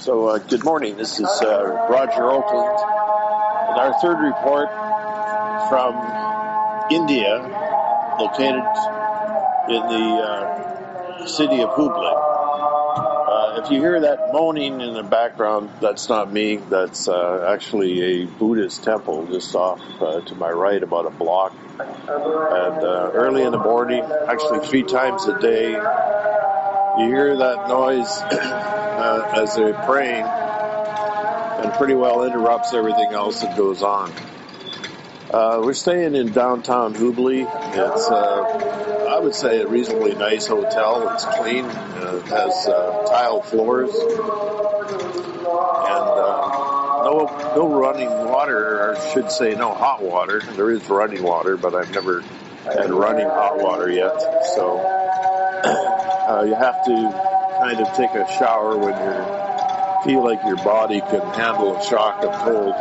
Good morning. This is Roger Oakland, and our third report from India, located in the city of Hubli. If you hear that moaning in the background, that's not me. That's actually a Buddhist temple just off to my right, about a block. And early in the morning, actually 3 times a day, you hear that noise as they're praying, and pretty well interrupts everything else that goes on. We're staying in downtown Hubli. It's, I would say, a reasonably nice hotel. It's clean. It has tile floors, and no running water, or I should say no hot water. There is running water, but I've never had running hot water yet. So you have to kind of take a shower when you feel like your body can handle a shock of cold.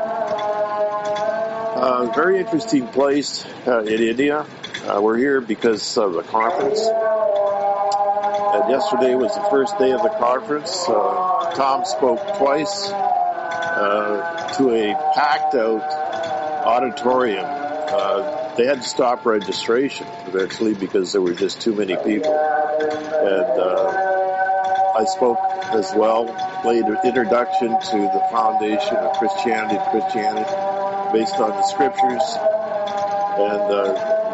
Very interesting place in India. We're here because of the conference. And yesterday was the first day of the conference. Tom spoke twice to a packed-out auditorium. They had to stop registration eventually because there were just too many people. And I spoke as well, played an introduction to the foundation of Christianity based on the scriptures, and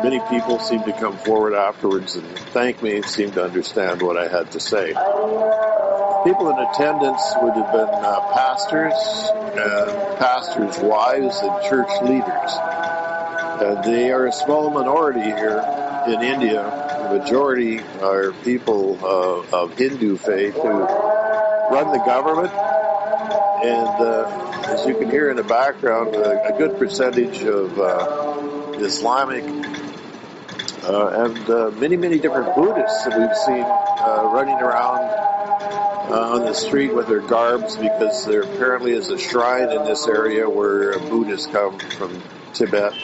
many people seemed to come forward afterwards and thank me and seemed to understand what I had to say. People in attendance would have been pastors and pastors' wives and church leaders. And they are a small minority here in India. The majority are people of Hindu faith who run the government, and as you can hear in the background, a good percentage of Islamic and many different Buddhists that we've seen running around on the street with their garbs, because there apparently is a shrine in this area where Buddhists come from Tibet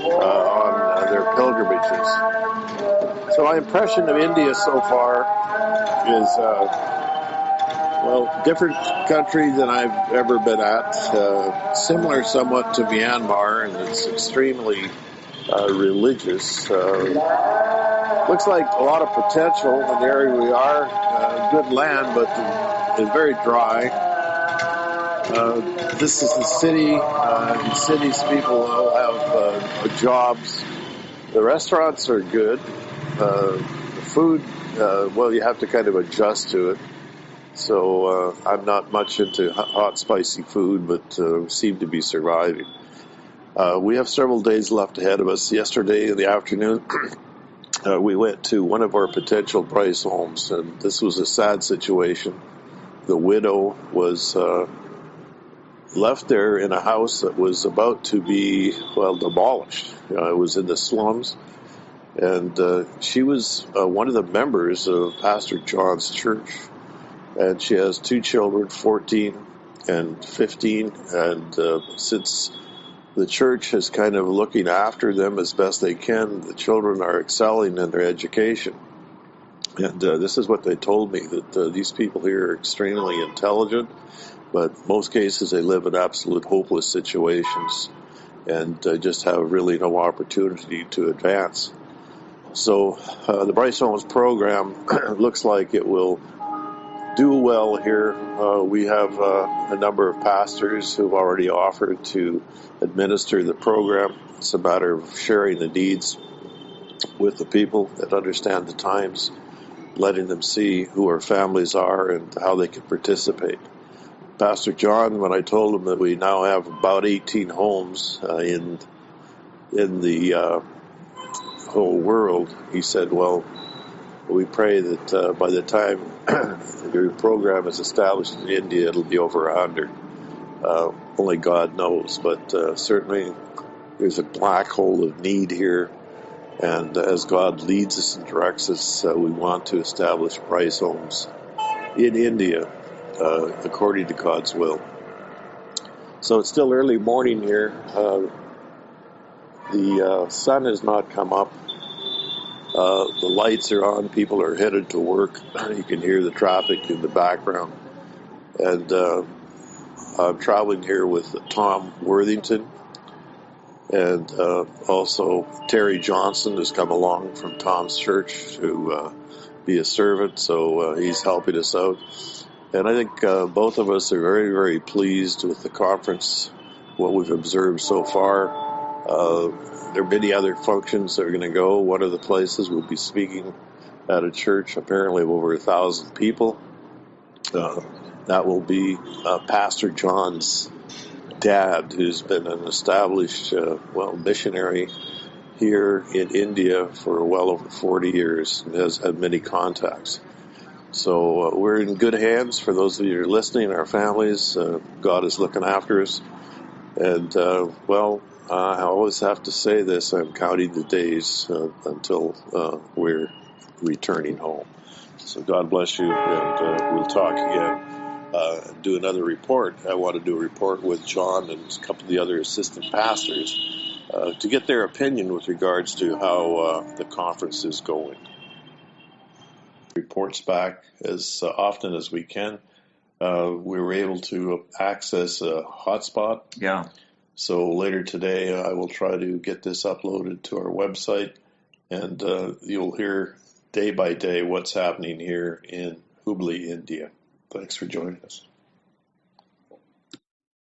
on their pilgrimages. So my impression of India so far is, different country than I've ever been at. Similar somewhat to Myanmar, and it's extremely religious. Looks like a lot of potential in the area we are. Good land, but it's very dry. This is the city. In cities, people have jobs. The restaurants are good. The food, you have to kind of adjust to it. So I'm not much into hot, spicy food, but seem to be surviving. We have several days left ahead of us. Yesterday in the afternoon, we went to one of our potential price homes, and this was a sad situation. The widow was left there in a house that was about to be, demolished. It was in the slums. And she was one of the members of Pastor John's church. And she has 2 children, 14 and 15. And since the church is kind of looking after them as best they can, the children are excelling in their education. And this is what they told me, that these people here are extremely intelligent, but in most cases they live in absolute hopeless situations and just have really no opportunity to advance. So the Bryce Homes program looks like it will do well here. We have a number of pastors who've already offered to administer the program. It's a matter of sharing the needs with the people that understand the times, letting them see who our families are and how they can participate. Pastor John, when I told him that we now have about 18 homes in the whole world, he said, well, we pray that by the time your program is established in India, it'll be over 100. Only God knows, but certainly there's a black hole of need here, and as God leads us and directs us, we want to establish Bryce Homes in India according to God's will. So it's still early morning here. The sun has not come up. The lights are on. People are headed to work. You can hear the traffic in the background. And I'm traveling here with Tom Worthington, and also Terry Johnson has come along from Tom's church to be a servant, so he's helping us out. And I think both of us are very, very pleased with the conference, what we've observed so far. There are many other functions that are going to go. One of the places we'll be speaking at a church, apparently of over 1,000 people. That will be Pastor John's dad, who's been an established, missionary here in India for well over 40 years and has had many contacts. So we're in good hands. For those of you who are listening, our families, God is looking after us. And, I always have to say this, I'm counting the days until we're returning home. So God bless you, and we'll talk again. Do another report. I want to do a report with John and a couple of the other assistant pastors to get their opinion with regards to how the conference is going. Reports back as often as we can. We were able to access a hotspot. Yeah. So later today, I will try to get this uploaded to our website, and you'll hear day by day what's happening here in Hubli, India. Thanks for joining us.